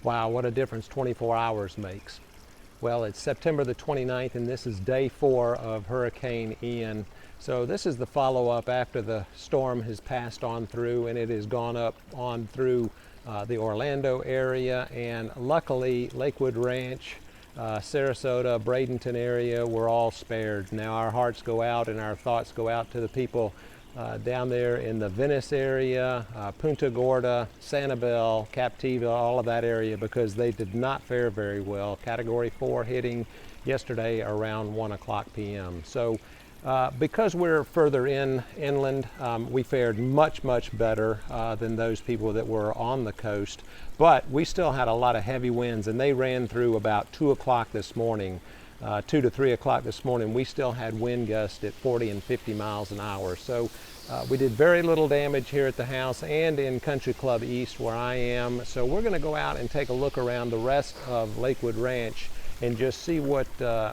Wow, what a difference 24 hours makes. Well, it's September the 29th, and this is day 4 of Hurricane Ian. So this is the follow-up after the storm has passed on through, and it has gone up on through the Orlando area, and luckily Lakewood Ranch, Sarasota, Bradenton area were all spared. Now our hearts go out and our thoughts go out to the people down there in the Venice area, Punta Gorda, Sanibel, Captiva, all of that area, because they did not fare very well. Category 4 hitting yesterday around 1 o'clock p.m. So because we're further inland, we fared much better than those people that were on the coast, but we still had a lot of heavy winds, and they ran through about 2 o'clock this morning. 2 to 3 o'clock this morning, we still had wind gusts at 40 and 50 miles an hour. So we did very little damage here at the house and in Country Club East where I am. So we're going to go out and take a look around the rest of Lakewood Ranch and just see what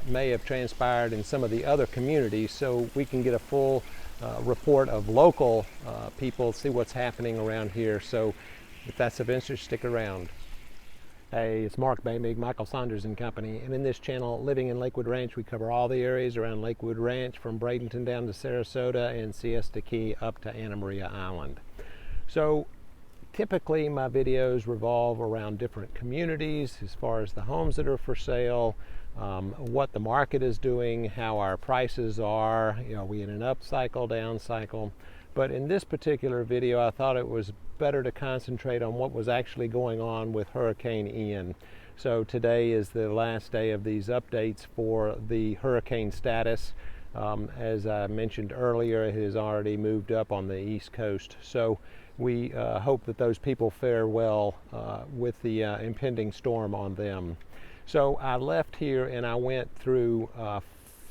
may have transpired in some of the other communities, so we can get a full report of local people, see what's happening around here. So if that's of interest, stick around. Hey, it's Mark Boehmig, Michael Saunders and Company, and in this channel, Living in Lakewood Ranch, we cover all the areas around Lakewood Ranch, from Bradenton down to Sarasota and Siesta Key up to Anna Maria Island. So typically my videos revolve around different communities as far as the homes that are for sale, what the market is doing, how our prices are, you know, we in an up cycle, down cycle. But in this particular video, I thought it was better to concentrate on what was actually going on with Hurricane Ian. So today is the last day of these updates for the hurricane status. As I mentioned earlier, it has already moved up on the East Coast. So we hope that those people fare well with the impending storm on them. So I left here and I went through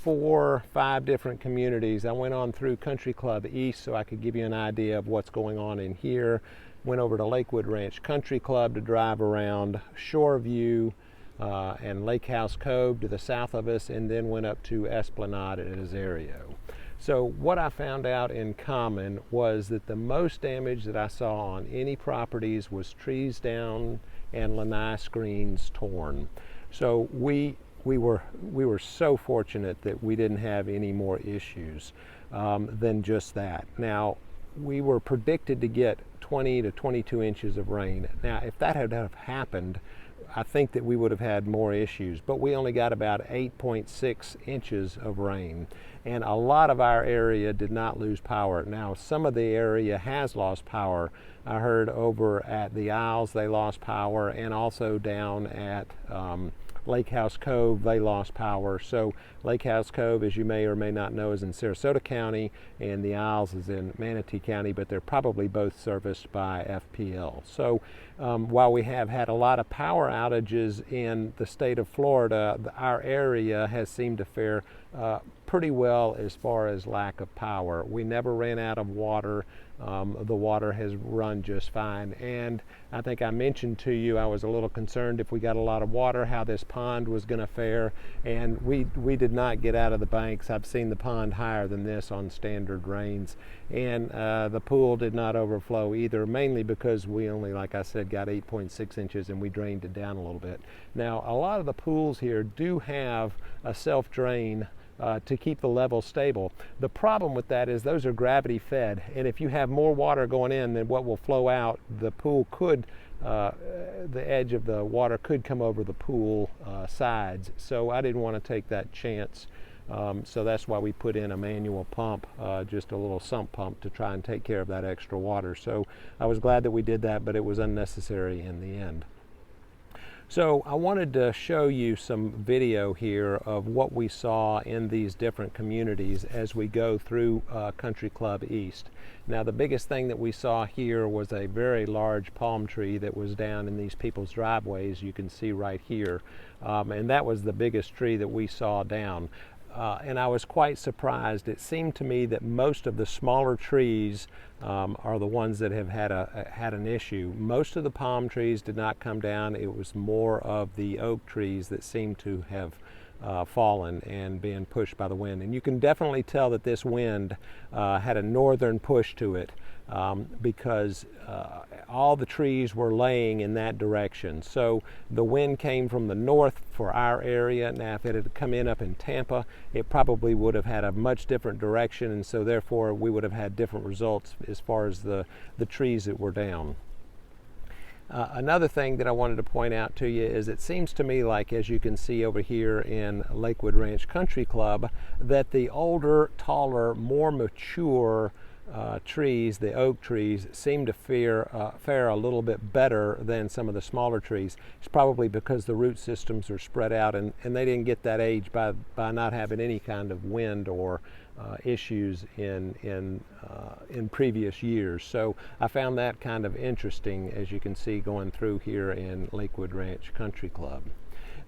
4-5 different communities. I went on through Country Club East so I could give you an idea of what's going on in here. Went over to Lakewood Ranch Country Club to drive around Shoreview and Lake House Cove to the south of us, and then went up to Esplanade at Azario. So what I found out in common was that the most damage that I saw on any properties was trees down and lanai screens torn. So we were so fortunate that we didn't have any more issues than just that. Now, we were predicted to get 20 to 22 inches of rain. Now, if that had happened, I think that we would have had more issues, but we only got about 8.6 inches of rain, and a lot of our area did not lose power. Now, some of the area has lost power. I heard over at the Isles they lost power, and also down at Lake House Cove, they lost power. So Lake House Cove, as you may or may not know, is in Sarasota County, and the Isles is in Manatee County, but they're probably both serviced by FPL. So while we have had a lot of power outages in the state of Florida, our area has seemed to fare pretty well as far as lack of power. We never ran out of water. The water has run just fine, and I think I mentioned to you I was a little concerned if we got a lot of water how this pond was going to fare, and we did not get out of the banks. I've seen the pond higher than this on standard rains, and the pool did not overflow either, mainly because we only, like I said, got 8.6 inches and we drained it down a little bit. Now, a lot of the pools here do have a self-drain to keep the level stable. The problem with that is those are gravity fed, and if you have more water going in than what will flow out, the pool could, the edge of the water could come over the pool sides. So I didn't want to take that chance. So that's why we put in a manual pump, just a little sump pump to try and take care of that extra water. So I was glad that we did that, but it was unnecessary in the end. So I wanted to show you some video here of what we saw in these different communities as we go through Country Club East. Now, the biggest thing that we saw here was a very large palm tree that was down in these people's driveways. You can see right here, and that was the biggest tree that we saw down. And I was quite surprised. It seemed to me that most of the smaller trees are the ones that have had an issue. Most of the palm trees did not come down. It was more of the oak trees that seemed to have fallen and being pushed by the wind. And you can definitely tell that this wind had a northern push to it. because all the trees were laying in that direction. So the wind came from the north for our area. Now if it had come in up in Tampa, it probably would have had a much different direction, and so therefore we would have had different results as far as the trees that were down. Another thing that I wanted to point out to you is it seems to me like, as you can see over here in Lakewood Ranch Country Club, that the older, taller, more mature trees, the oak trees, seem to fare a little bit better than some of the smaller trees. It's probably because the root systems are spread out, and they didn't get that age by not having any kind of wind or issues in previous years. So I found that kind of interesting, as you can see going through here in Lakewood Ranch Country Club.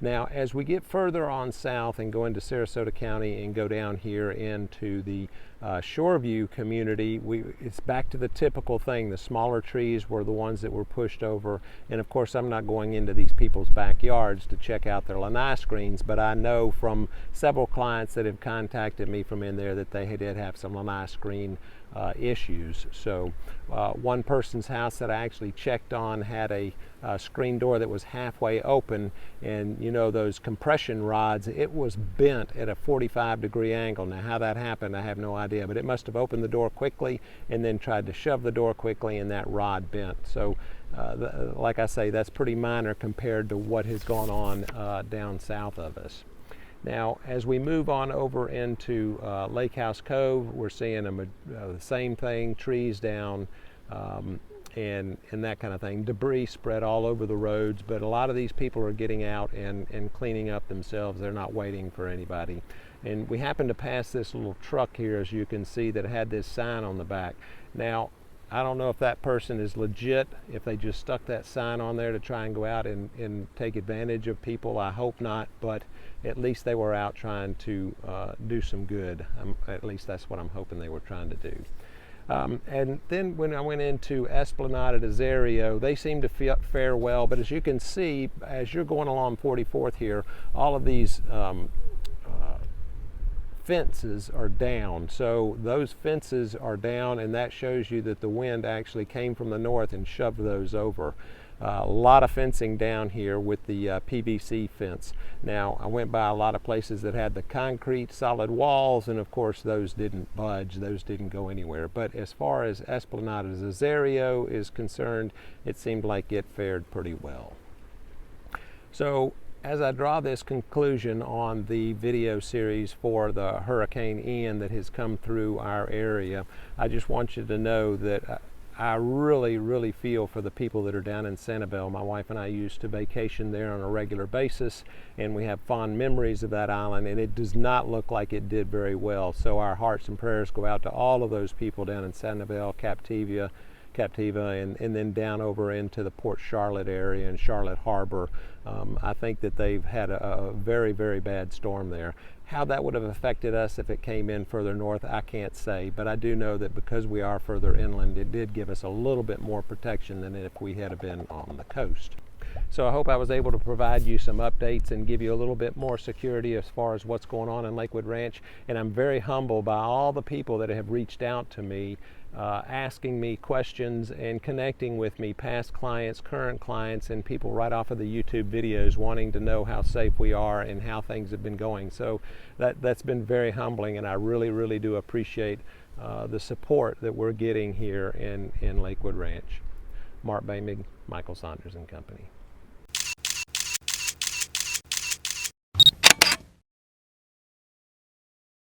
Now, as we get further on south and go into Sarasota County and go down here into the Shoreview community, it's back to the typical thing. The smaller trees were the ones that were pushed over, and of course I'm not going into these people's backyards to check out their lanai screens, but I know from several clients that have contacted me from in there that they did have some lanai screen issues. So one person's house that I actually checked on had a screen door that was halfway open, and you know those compression rods, it was bent at a 45-degree angle. Now how that happened I have no idea, but it must have opened the door quickly and then tried to shove the door quickly, and that rod bent. So like I say, that's pretty minor compared to what has gone on down south of us. Now, as we move on over into Lake House Cove, we're seeing the same thing, trees down and that kind of thing. Debris spread all over the roads, but a lot of these people are getting out and cleaning up themselves. They're not waiting for anybody. And we happened to pass this little truck here, as you can see, that had this sign on the back. Now, I don't know if that person is legit, if they just stuck that sign on there to try and go out and take advantage of people. I hope not, but at least they were out trying to do some good. At least that's what I'm hoping they were trying to do. And then when I went into Esplanade at Azario, they seem to fare well, but as you can see, as you're going along 44th here, all of these fences are down. So those fences are down, and that shows you that the wind actually came from the north and shoved those over. A lot of fencing down here with the PVC fence. Now, I went by a lot of places that had the concrete solid walls, and of course those didn't budge, those didn't go anywhere. But as far as Esplanade at Azario is concerned, it seemed like it fared pretty well. So as I draw this conclusion on the video series for the Hurricane Ian that has come through our area, I just want you to know that I really, really feel for the people that are down in Sanibel. My wife and I used to vacation there on a regular basis, and we have fond memories of that island, and it does not look like it did very well. So our hearts and prayers go out to all of those people down in Sanibel, Captiva, and then down over into the Port Charlotte area and Charlotte Harbor. I think that they've had a very, very bad storm there. How that would have affected us if it came in further north, I can't say, but I do know that because we are further inland, it did give us a little bit more protection than if we had been on the coast. So I hope I was able to provide you some updates and give you a little bit more security as far as what's going on in Lakewood Ranch. And I'm very humbled by all the people that have reached out to me, asking me questions and connecting with me, past clients, current clients, and people right off of the YouTube videos wanting to know how safe we are and how things have been going. So that's been very humbling, and I really, really do appreciate the support that we're getting here in Lakewood Ranch. Mark Boehmig, Michael Saunders and Company.